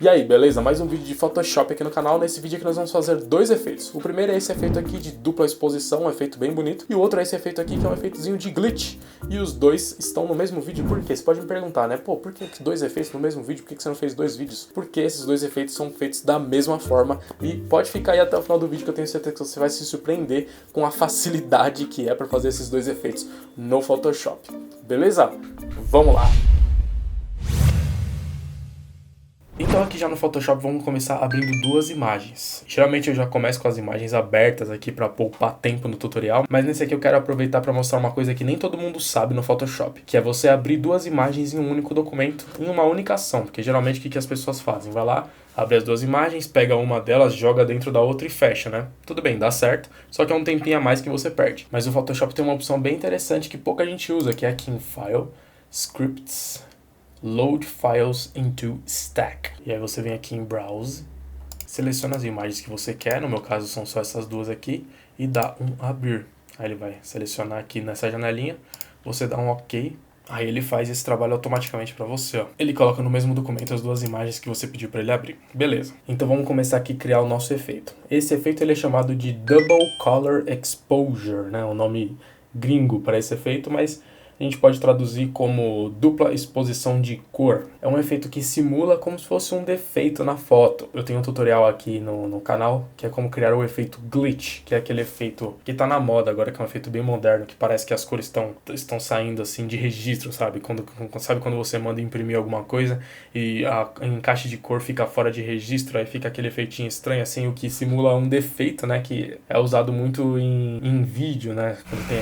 E aí, beleza? Mais um vídeo de Photoshop aqui no canal. Nesse vídeo aqui nós vamos fazer dois efeitos. O primeiro é esse efeito aqui de dupla exposição, um efeito bem bonito. E o outro é esse efeito aqui que é um efeitozinho de glitch. E os dois estão no mesmo vídeo. Por quê? Você pode me perguntar, né? Pô, por que dois efeitos no mesmo vídeo? Por que você não fez dois vídeos? Porque esses dois efeitos são feitos da mesma forma. E pode ficar aí até o final do vídeo que eu tenho certeza que você vai se surpreender com a facilidade que é para fazer esses dois efeitos no Photoshop. Beleza? Vamos lá! Então aqui já no Photoshop vamos começar abrindo duas imagens. Geralmente eu já começo com as imagens abertas aqui para poupar tempo no tutorial, mas nesse aqui eu quero aproveitar para mostrar uma coisa que nem todo mundo sabe no Photoshop, que é você abrir duas imagens em um único documento, em uma única ação, porque geralmente o que as pessoas fazem? Vai lá, abre as duas imagens, pega uma delas, joga dentro da outra e fecha, né? Tudo bem, dá certo, só que é um tempinho a mais que você perde. Mas o Photoshop tem uma opção bem interessante que pouca gente usa, que é aqui em File, Scripts, Load Files into Stack. E aí você vem aqui em Browse, seleciona as imagens que você quer, no meu caso são só essas duas aqui, e dá um abrir. Aí ele vai selecionar aqui nessa janelinha, você dá um OK, aí ele faz esse trabalho automaticamente para você, ó. Ele coloca no mesmo documento as duas imagens que você pediu para ele abrir. Beleza. Então vamos começar aqui a criar o nosso efeito. Esse efeito ele é chamado de Double Color Exposure, né? O nome gringo para esse efeito, mas a gente pode traduzir como dupla exposição de cor. É um efeito que simula como se fosse um defeito na foto. Eu tenho um tutorial aqui no canal que é como criar o efeito glitch, que é aquele efeito que tá na moda agora, que é um efeito bem moderno, que parece que as cores estão saindo assim de registro, sabe? Sabe quando você manda imprimir alguma coisa e a encaixe de cor fica fora de registro, aí fica aquele efeitinho estranho assim, o que simula um defeito, né? Que é usado muito em vídeo, né? Quando tem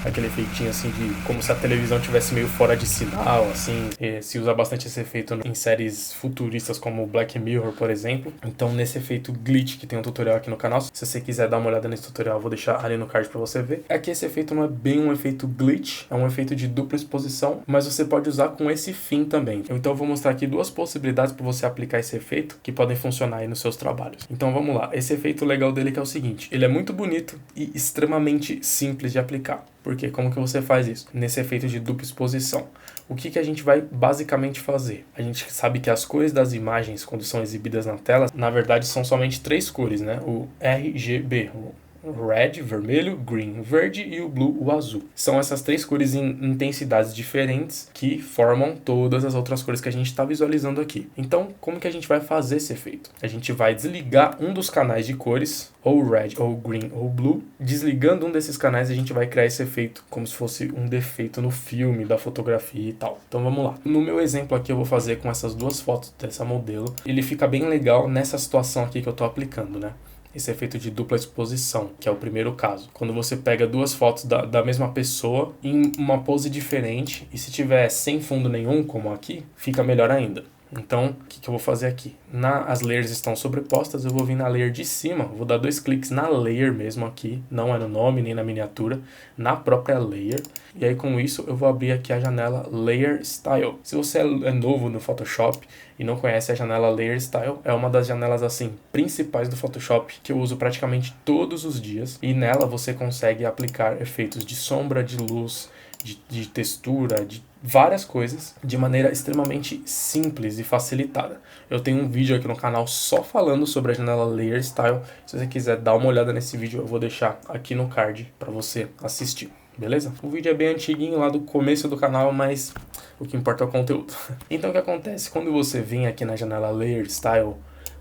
aquele efeitinho assim de como se a televisão tivesse meio fora de sinal, assim, se usa bastante esse efeito em séries futuristas como Black Mirror, por exemplo. Então nesse efeito glitch, que tem um tutorial aqui no canal, se você quiser dar uma olhada nesse tutorial, eu vou deixar ali no card pra você ver. Aqui esse efeito não é bem um efeito glitch, é um efeito de dupla exposição, mas você pode usar com esse fim também. Então eu vou mostrar aqui duas possibilidades para você aplicar esse efeito que podem funcionar aí nos seus trabalhos. Então vamos lá, esse efeito legal dele que é o seguinte, ele é muito bonito e extremamente simples de aplicar. Por quê? Como que você faz isso? Nesse efeito de dupla exposição. O que a gente vai basicamente fazer? A gente sabe que as cores das imagens, quando são exibidas na tela, na verdade são somente três cores, né? O RGB, o red, vermelho, green, verde e o blue, o azul. São essas três cores em intensidades diferentes que formam todas as outras cores que a gente está visualizando aqui. Então, como que a gente vai fazer esse efeito? A gente vai desligar um dos canais de cores, ou red, ou green, ou blue. Desligando um desses canais, a gente vai criar esse efeito como se fosse um defeito no filme, da fotografia e tal. Então vamos lá. No meu exemplo aqui eu vou fazer com essas duas fotos dessa modelo. Ele fica bem legal nessa situação aqui que eu estou aplicando, né? Esse efeito de dupla exposição, que é o primeiro caso. Quando você pega duas fotos da mesma pessoa em uma pose diferente, e se tiver sem fundo nenhum, como aqui, fica melhor ainda. Então, o que eu vou fazer aqui? As layers estão sobrepostas, eu vou vir na layer de cima, vou dar dois cliques na layer mesmo aqui, não é no nome nem na miniatura, na própria layer. E aí com isso eu vou abrir aqui a janela Layer Style. Se você é novo no Photoshop e não conhece a janela Layer Style, é uma das janelas assim principais do Photoshop que eu uso praticamente todos os dias. E nela você consegue aplicar efeitos de sombra, de luz, de textura, de várias coisas de maneira extremamente simples e facilitada. Eu tenho um vídeo aqui no canal só falando sobre a janela Layer Style. Se você quiser dar uma olhada nesse vídeo, eu vou deixar aqui no card para você assistir. Beleza? O vídeo é bem antiguinho lá do começo do canal, mas o que importa é o conteúdo. Então o que acontece? Quando você vem aqui na janela Layer Style,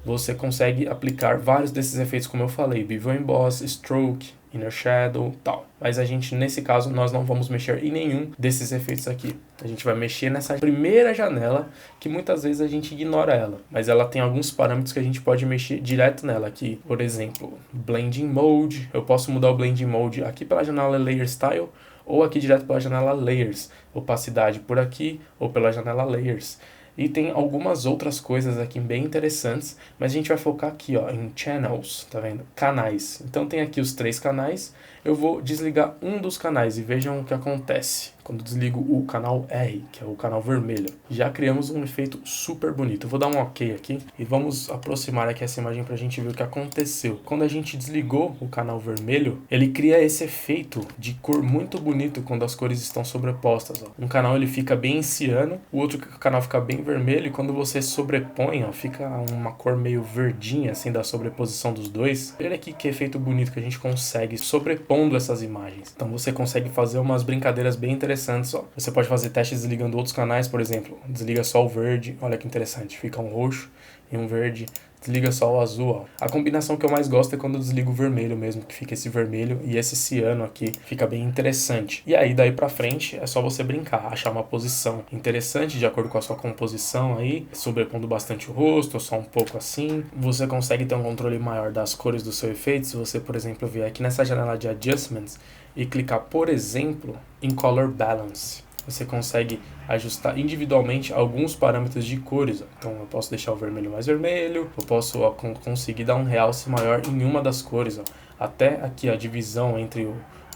você consegue aplicar vários desses efeitos como eu falei, Bevel Emboss, Stroke, Inner Shadow, tal. Mas a gente, nesse caso, nós não vamos mexer em nenhum desses efeitos aqui. A gente vai mexer nessa primeira janela, que muitas vezes a gente ignora ela. Mas ela tem alguns parâmetros que a gente pode mexer direto nela aqui. Por exemplo, Blending Mode. Eu posso mudar o Blending Mode aqui pela janela Layer Style, ou aqui direto pela janela Layers. Opacidade por aqui, ou pela janela Layers. E tem algumas outras coisas aqui bem interessantes, mas a gente vai focar aqui, ó, em Channels, tá vendo? Canais. Então tem aqui os três canais, eu vou desligar um dos canais e vejam o que acontece. quando desligo o canal R, que é o canal vermelho. Já criamos um efeito super bonito. Eu vou dar um OK aqui e vamos aproximar aqui essa imagem pra gente ver o que aconteceu. Quando a gente desligou o canal vermelho, ele cria esse efeito de cor muito bonito quando as cores estão sobrepostas. Ó. Um canal ele fica bem ciano, o outro canal fica bem vermelho, e quando você sobrepõe, ó, fica uma cor meio verdinha, assim, da sobreposição dos dois. Olha aqui que efeito bonito que a gente consegue sobrepondo essas imagens. Então você consegue fazer umas brincadeiras bem interessantes. Ó. Você pode fazer testes desligando outros canais, por exemplo. Desliga só o verde, olha que interessante, fica um roxo e um verde. Desliga só o azul, ó. A combinação que eu mais gosto é quando eu desligo o vermelho mesmo, que fica esse vermelho e esse ciano aqui, fica bem interessante. E aí, daí pra frente, é só você brincar, achar uma posição interessante de acordo com a sua composição aí, sobrepondo bastante o rosto, ou só um pouco assim. Você consegue ter um controle maior das cores do seu efeito, se você, por exemplo, vier aqui nessa janela de Adjustments e clicar, por exemplo, em Color Balance. Você consegue ajustar individualmente alguns parâmetros de cores. Então eu posso deixar o vermelho mais vermelho, eu posso conseguir dar um realce maior em uma das cores. Ó. Até aqui a divisão entre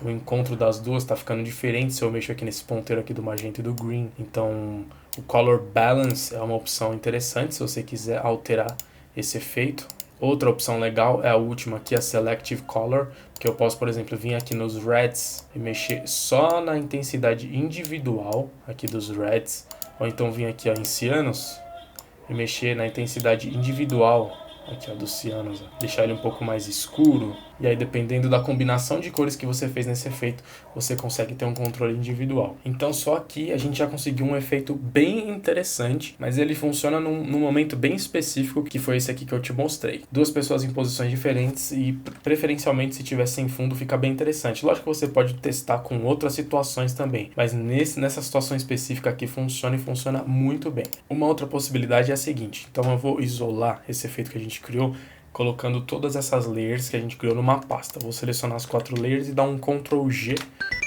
o encontro das duas está ficando diferente se eu mexo aqui nesse ponteiro aqui do magenta e do green. Então o Color Balance é uma opção interessante se você quiser alterar esse efeito. Outra opção legal é a última aqui, a Selective Color, que eu posso, por exemplo, vir aqui nos Reds e mexer só na intensidade individual aqui dos Reds, ou então vir aqui ó, em Cyanos e mexer na intensidade individual aqui ó, dos cianos, ó. Deixar ele um pouco mais escuro, e aí dependendo da combinação de cores que você fez nesse efeito, você consegue ter um controle individual. Então só aqui a gente já conseguiu um efeito bem interessante, mas ele funciona num momento bem específico, que foi esse aqui que eu te mostrei. Duas pessoas em posições diferentes e preferencialmente se tiver sem fundo fica bem interessante. Lógico que você pode testar com outras situações também, mas nessa situação específica aqui funciona e funciona muito bem. Uma outra possibilidade é a seguinte, então eu vou isolar esse efeito que a gente criou, colocando todas essas layers que a gente criou numa pasta. Vou selecionar as 4 layers e dar um Ctrl G,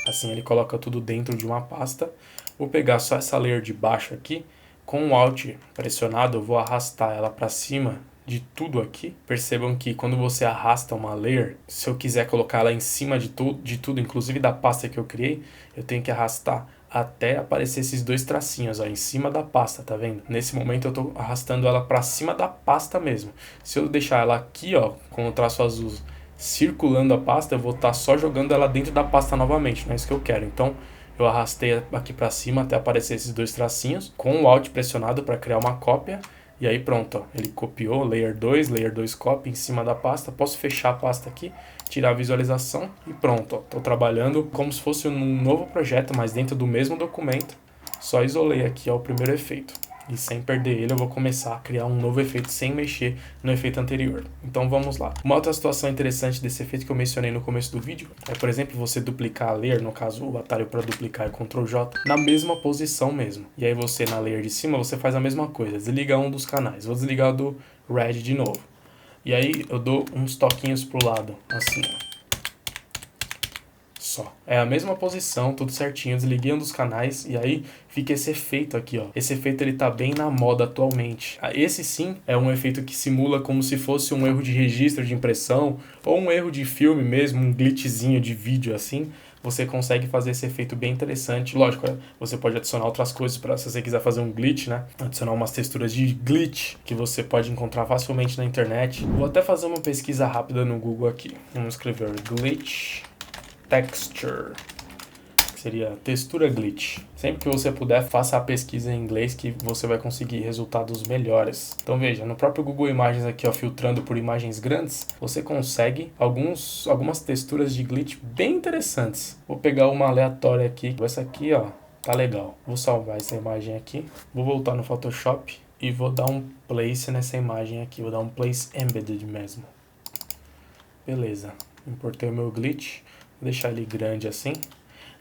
assim ele coloca tudo dentro de uma pasta. Vou pegar só essa layer de baixo aqui, com o Alt pressionado eu vou arrastar ela para cima de tudo aqui. Percebam que quando você arrasta uma layer, se eu quiser colocar ela em cima de tudo, inclusive da pasta que eu criei, eu tenho que arrastar até aparecer esses 2 tracinhos, ó, em cima da pasta, tá vendo? Nesse momento eu tô arrastando ela para cima da pasta mesmo. Se eu deixar ela aqui, ó, com o traço azul circulando a pasta, eu vou estar só jogando ela dentro da pasta novamente, não é isso que eu quero. Então eu arrastei aqui para cima até aparecer esses 2 tracinhos, com o Alt pressionado para criar uma cópia. E aí pronto, ó, ele copiou layer 2 copy em cima da pasta. Posso fechar a pasta aqui, tirar a visualização e pronto. Estou trabalhando como se fosse um novo projeto, mas dentro do mesmo documento. Só isolei aqui ó, o primeiro efeito. E sem perder ele eu vou começar a criar um novo efeito sem mexer no efeito anterior. Então vamos lá. Uma outra situação interessante desse efeito que eu mencionei no começo do vídeo é, por exemplo, você duplicar a layer, no caso o atalho para duplicar é Ctrl J, na mesma posição mesmo. E aí você na layer de cima você faz a mesma coisa, desliga um dos canais. Vou desligar o do Red de novo. E aí eu dou uns toquinhos pro lado, assim ó. Só. É a mesma posição, tudo certinho, desliguei um dos canais e aí fica esse efeito aqui, ó. Esse efeito ele tá bem na moda atualmente. Esse sim é um efeito que simula como se fosse um erro de registro de impressão ou um erro de filme mesmo, um glitchzinho de vídeo assim. Você consegue fazer esse efeito bem interessante. Lógico, você pode adicionar outras coisas para se você quiser fazer um glitch, né? Adicionar umas texturas de glitch que você pode encontrar facilmente na internet. Vou até fazer uma pesquisa rápida no Google aqui. Vamos escrever glitch texture, que seria textura glitch. Sempre que você puder, faça a pesquisa em inglês que você vai conseguir resultados melhores. Então veja, no próprio Google Imagens aqui, ó, filtrando por imagens grandes, você consegue algumas texturas de glitch bem interessantes. Vou pegar uma aleatória aqui, essa aqui, ó, tá legal. Vou salvar essa imagem aqui, vou voltar no Photoshop e vou dar um place nessa imagem aqui, vou dar um place embedded mesmo. Beleza, importei o meu glitch. Vou deixar ele grande assim.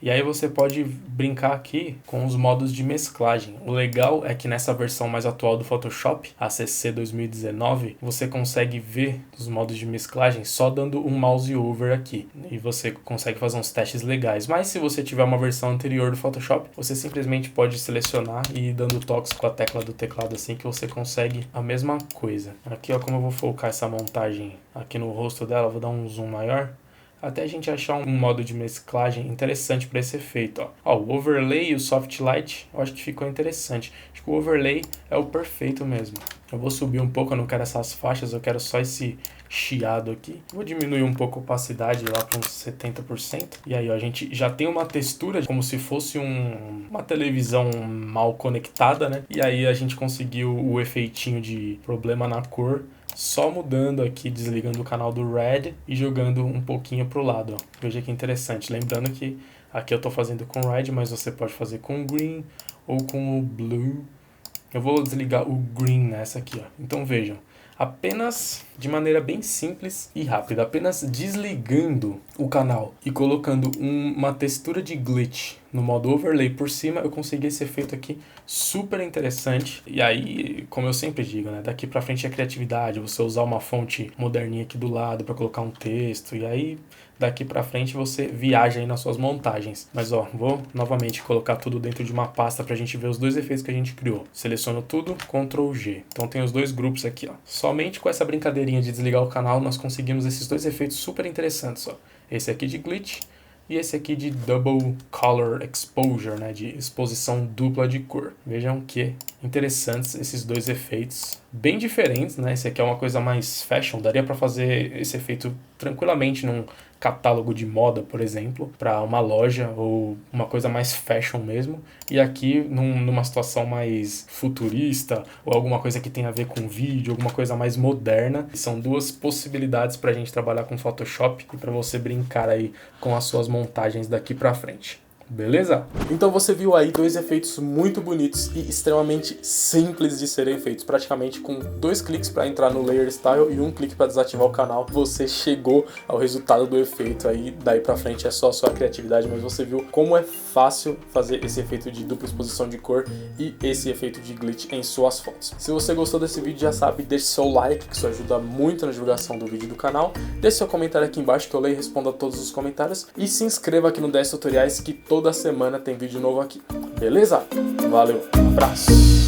E aí você pode brincar aqui com os modos de mesclagem. O legal é que nessa versão mais atual do Photoshop, a CC 2019, você consegue ver os modos de mesclagem só dando um mouse over aqui. E você consegue fazer uns testes legais. Mas se você tiver uma versão anterior do Photoshop, você simplesmente pode selecionar e ir dando toques com a tecla do teclado assim que você consegue a mesma coisa. Aqui ó, como eu vou focar essa montagem aqui no rosto dela, vou dar um zoom maior. até a gente achar um modo de mesclagem interessante para esse efeito. Ó, o overlay e o soft light eu acho que ficou interessante. Acho que o overlay é o perfeito mesmo. Eu vou subir um pouco, eu não quero essas faixas, eu quero só esse chiado aqui. Vou diminuir um pouco a opacidade lá para uns 70%. E aí, ó, a gente já tem uma textura como se fosse uma televisão mal conectada, né? E aí a gente conseguiu o efeitinho de problema na cor só mudando aqui, desligando o canal do Red e jogando um pouquinho pro lado, ó. Veja que interessante. Lembrando que aqui eu tô fazendo com Red, mas você pode fazer com Green ou com o Blue. Eu vou desligar o Green nessa aqui, ó. Então vejam, apenas de maneira bem simples e rápida, apenas desligando o canal e colocando uma textura de glitch no modo overlay por cima, eu consegui esse efeito aqui super interessante. E aí, como eu sempre digo, né, daqui pra frente é criatividade, você usar uma fonte moderninha aqui do lado para colocar um texto, e aí daqui pra frente você viaja aí nas suas montagens. Mas ó, vou novamente colocar tudo dentro de uma pasta pra gente ver os dois efeitos que a gente criou. Seleciono tudo, Ctrl G. Então tem os dois grupos aqui, ó. Somente com essa brincadeirinha de desligar o canal, nós conseguimos esses dois efeitos super interessantes, ó. Esse aqui de glitch e esse aqui de Double Color Exposure, né, de exposição dupla de cor. Vejam que interessantes esses dois efeitos, bem diferentes, né? Esse aqui é uma coisa mais fashion, daria para fazer esse efeito tranquilamente num catálogo de moda, por exemplo, para uma loja ou uma coisa mais fashion mesmo. E aqui numa situação mais futurista ou alguma coisa que tem a ver com vídeo, alguma coisa mais moderna. São duas possibilidades para a gente trabalhar com Photoshop e para você brincar aí com as suas montagens daqui para frente. Beleza? Então você viu aí dois efeitos muito bonitos e extremamente simples de serem feitos. Praticamente com 2 cliques para entrar no Layer Style e 1 clique para desativar o canal, você chegou ao resultado do efeito aí. Daí pra frente é só a sua criatividade, mas você viu como é fácil fazer esse efeito de dupla exposição de cor e esse efeito de glitch em suas fotos. Se você gostou desse vídeo, já sabe, deixe seu like, que isso ajuda muito na divulgação do vídeo do canal. Deixe seu comentário aqui embaixo que eu leio e respondo a todos os comentários. E se inscreva aqui no 10 Tutoriais, que toda semana tem vídeo novo aqui, beleza? Valeu, abraço!